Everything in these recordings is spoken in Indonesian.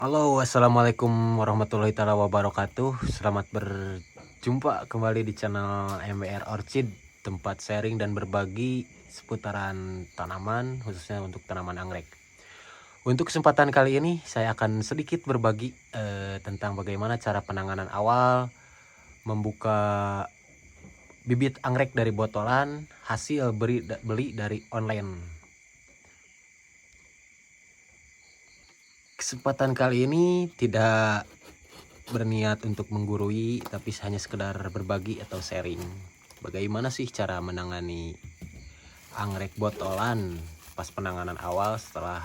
Halo, assalamualaikum warahmatullahi taala wabarakatuh. Selamat berjumpa kembali di channel MWR Orchid, tempat sharing dan berbagi seputaran tanaman, khususnya untuk tanaman anggrek. Untuk kesempatan kali ini, saya akan sedikit berbagi tentang bagaimana cara penanganan awal membuka bibit anggrek dari botolan hasil beli dari online. Kesempatan kali ini tidak berniat untuk menggurui, tapi hanya sekedar berbagi atau sharing. Bagaimana sih cara menangani anggrek botolan pas penanganan awal setelah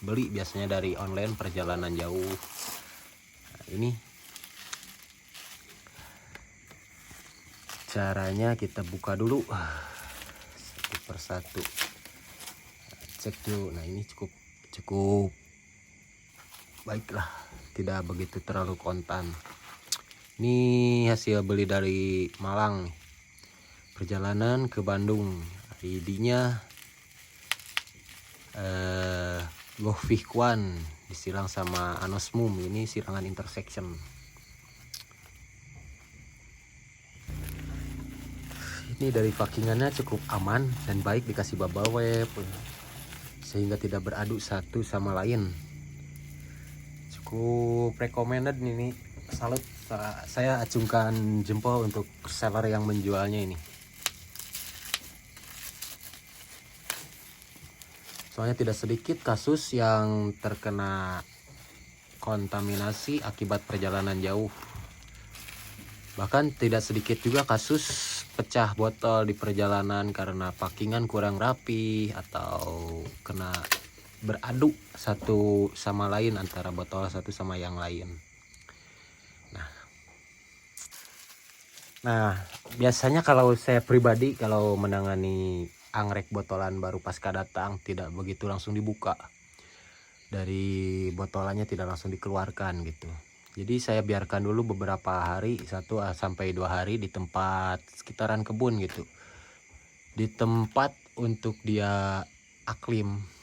beli biasanya dari online perjalanan jauh. Nah, ini caranya, kita buka dulu satu persatu. Cek dulu. Nah, ini cukup baiklah, tidak begitu terlalu kontan. Ini hasil beli dari Malang nih. Perjalanan ke Bandung. ID-nya Lohvihkwan disilang sama anosmum. Ini silangan intersection. Ini dari packingannya cukup aman dan baik, dikasih bubble wrap sehingga tidak beradu satu sama lain. Cukup recommended ini. Salut, saya acungkan jempol untuk seller yang menjualnya ini. Soalnya tidak sedikit kasus yang terkena kontaminasi akibat perjalanan jauh. Bahkan tidak sedikit juga kasus pecah botol di perjalanan karena packingan kurang rapi atau kena beradu satu sama lain antara botol satu sama yang lain. Nah, biasanya kalau saya pribadi kalau menangani anggrek botolan baru pasca datang, tidak begitu langsung dibuka. Dari botolannya tidak langsung dikeluarkan gitu. Jadi saya biarkan dulu beberapa hari, 1 sampai 2 hari di tempat sekitaran kebun gitu. Di tempat untuk dia aklim.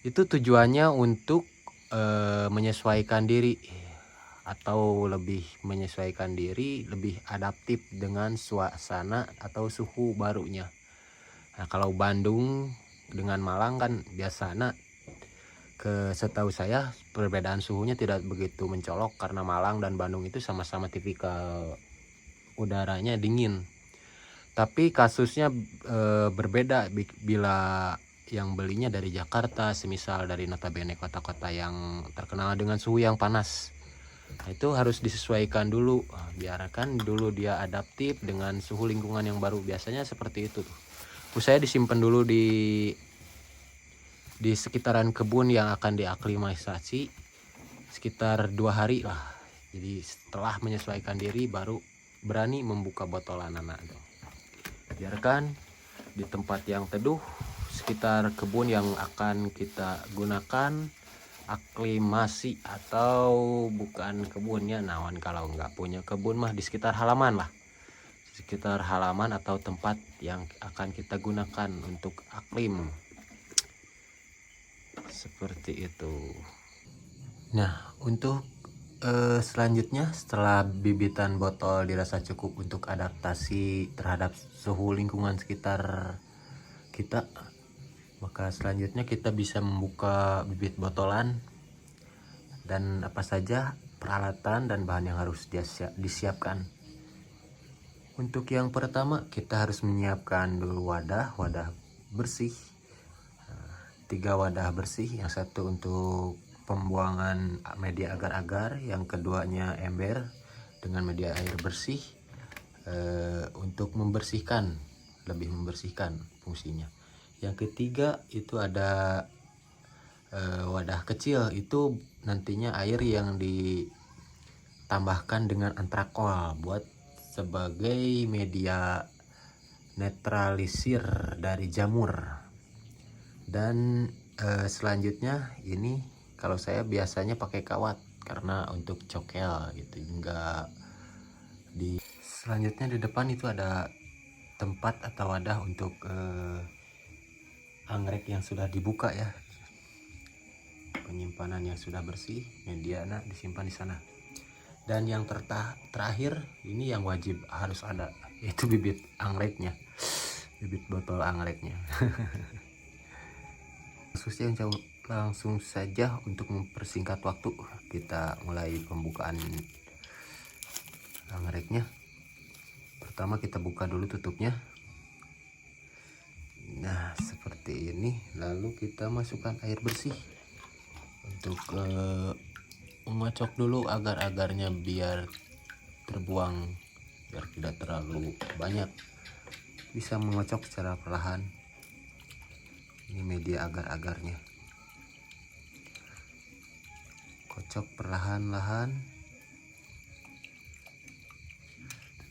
Itu tujuannya untuk menyesuaikan diri, atau lebih menyesuaikan diri, lebih adaptif dengan suasana atau suhu barunya. Nah, kalau Bandung dengan Malang kan biasanya, setahu saya perbedaan suhunya tidak begitu mencolok karena Malang dan Bandung itu sama-sama tipikal udaranya dingin. Tapi kasusnya berbeda bila yang belinya dari Jakarta, semisal dari notabene kota-kota yang terkenal dengan suhu yang panas. Nah, itu harus disesuaikan dulu, biarkan dulu dia adaptif dengan suhu lingkungan yang baru. Biasanya seperti itu tuh. Saya disimpan dulu di sekitaran kebun yang akan diaklimatisasi sekitar 2 hari lah. Jadi setelah menyesuaikan diri baru berani membuka botolan anak. Biarkan di tempat yang teduh sekitar kebun yang akan kita gunakan aklimasi, atau bukan kebunnya nawan, kalau nggak punya kebun mah di sekitar halaman lah, sekitar halaman atau tempat yang akan kita gunakan untuk aklim, seperti itu. Nah, untuk selanjutnya, setelah bibitan botol dirasa cukup untuk adaptasi terhadap suhu lingkungan sekitar kita, maka selanjutnya kita bisa membuka bibit botolan. Dan apa saja peralatan dan bahan yang harus disiapkan. Untuk yang pertama, kita harus menyiapkan dulu wadah bersih. 3 wadah bersih, yang satu untuk pembuangan media agar-agar, yang keduanya ember dengan media air bersih untuk membersihkan, lebih membersihkan fungsinya. Yang ketiga itu ada wadah kecil, itu nantinya air yang ditambahkan dengan antrakol buat sebagai media netralisir dari jamur. Dan selanjutnya ini kalau saya biasanya pakai kawat karena untuk cokel gitu, enggak di. Selanjutnya di depan itu ada tempat atau wadah untuk anggrek yang sudah dibuka ya. penyimpanan yang sudah bersih, mediana disimpan di sana. Dan yang terakhir ini yang wajib harus ada, yaitu bibit anggreknya, bibit botol anggreknya. Khususnya langsung saja untuk mempersingkat waktu, kita mulai pembukaan anggreknya. Pertama kita buka dulu tutupnya. Nah seperti ini, lalu kita masukkan air bersih untuk mengocok dulu agar-agarnya biar terbuang, biar tidak terlalu banyak, bisa mengocok secara perlahan. Ini media agar-agarnya, kocok perlahan-lahan.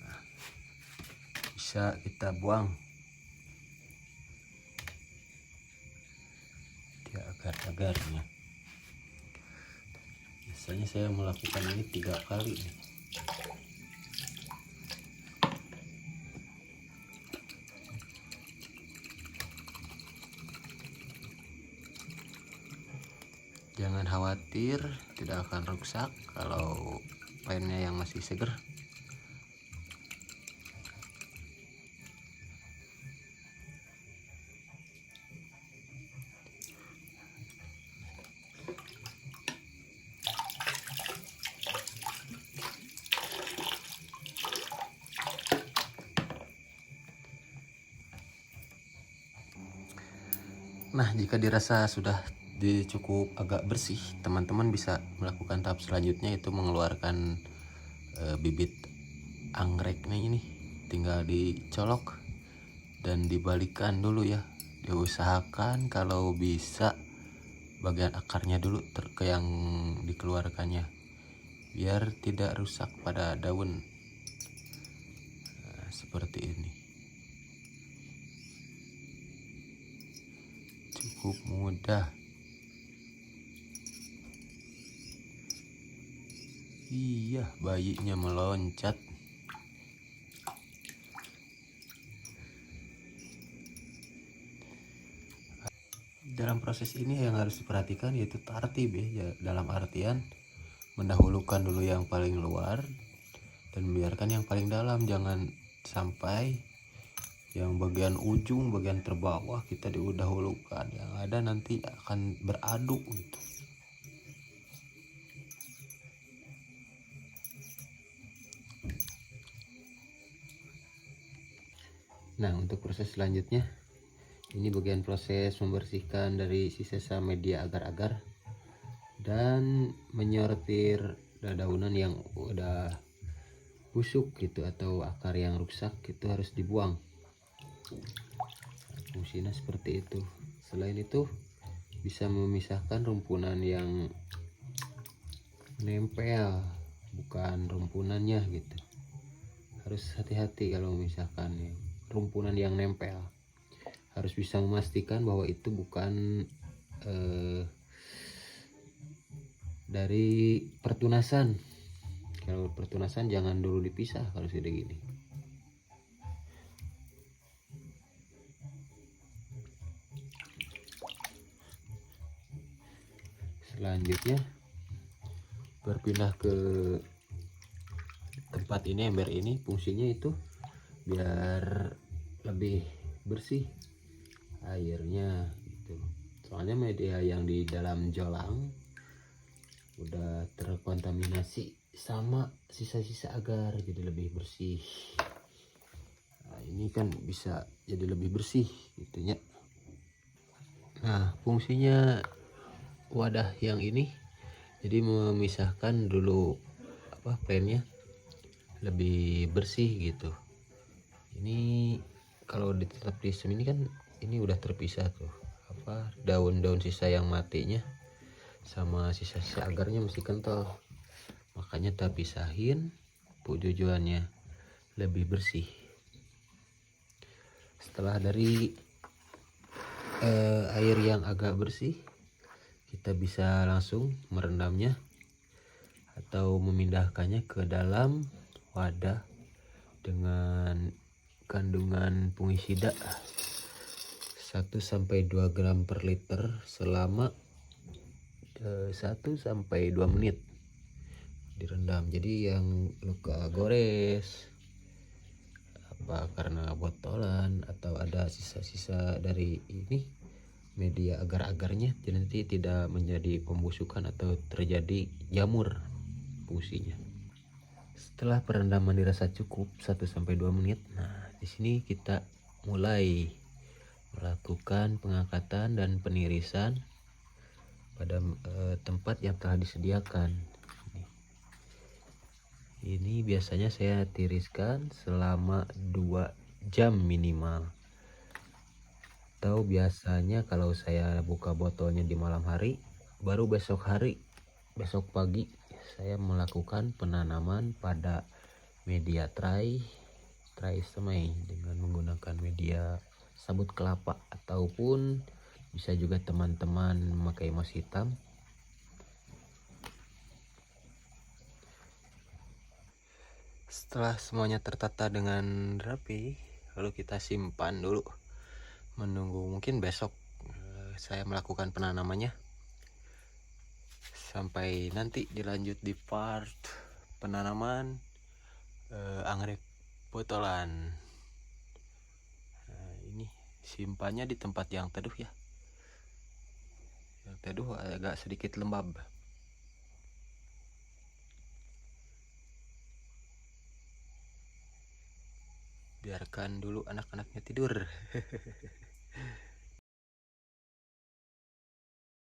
Nah, bisa kita buang dia agar-agarnya. Biasanya saya melakukan ini 3 kali. Jangan khawatir, tidak akan rusak kalau pennya yang masih seger. Nah, jika dirasa sudah cukup agak bersih, teman-teman bisa melakukan tahap selanjutnya, yaitu mengeluarkan bibit anggreknya ini. Tinggal dicolok dan dibalikan dulu ya. Diusahakan kalau bisa bagian akarnya dulu ke yang dikeluarkannya, biar tidak rusak pada daun. Nah, seperti ini. Cukup mudah. Iya, bayinya meloncat. Dalam proses ini yang harus diperhatikan yaitu tertib ya, dalam artian mendahulukan dulu yang paling luar dan membiarkan yang paling dalam. Jangan sampai yang bagian ujung, bagian terbawah kita didahulukan, yang ada nanti akan beradu gitu. Nah, untuk proses selanjutnya, ini bagian proses membersihkan dari sisa media agar-agar dan menyortir dedaunan yang udah busuk gitu atau akar yang rusak, itu harus dibuang. Fungsinya seperti itu. Selain itu bisa memisahkan rumpunan yang nempel, bukan rumpunannya gitu. Harus hati-hati kalau memisahkan rumpunan yang nempel. Harus bisa memastikan bahwa itu bukan dari pertunasan. Kalau pertunasan jangan dulu dipisah kalau sudah gini. Selanjutnya berpindah ke tempat ini, ember ini. Fungsinya itu biar lebih bersih airnya gitu. Soalnya media yang di dalam jolang udah terkontaminasi sama sisa-sisa agar, jadi lebih bersih. Nah, ini kan bisa jadi lebih bersih gitu ya. Nah, fungsinya wadah yang ini jadi memisahkan dulu plannya lebih bersih gitu. Ini kalau tetap di sini kan ini udah terpisah tuh daun-daun sisa yang matinya sama sisa-sisa agarnya masih kental, makanya terpisahin. Tujuannya lebih bersih. Setelah dari air yang agak bersih, kita bisa langsung merendamnya atau memindahkannya ke dalam wadah dengan kandungan fungisida 1-2 gram per liter selama 1 sampai 2 menit direndam. Jadi yang luka gores apa karena botolan atau ada sisa-sisa dari ini media agar-agarnya, jadi nanti tidak menjadi pembusukan atau terjadi jamur fungsinya. Setelah perendaman dirasa cukup 1 sampai 2 menit, nah di sini kita mulai melakukan pengangkatan dan penirisan pada tempat yang telah disediakan. Ini biasanya saya tiriskan selama 2 jam minimal. Atau biasanya kalau saya buka botolnya di malam hari, baru besok pagi saya melakukan penanaman pada media tray semai dengan menggunakan media sabut kelapa, ataupun bisa juga teman-teman memakai emas hitam. Setelah semuanya tertata dengan rapi, lalu kita simpan dulu menunggu mungkin besok saya melakukan penanamannya, sampai nanti dilanjut di part penanaman anggrek botolan. Nah, ini simpannya di tempat yang teduh ya, yang teduh agak sedikit lembab. Biarkan dulu anak-anaknya tidur.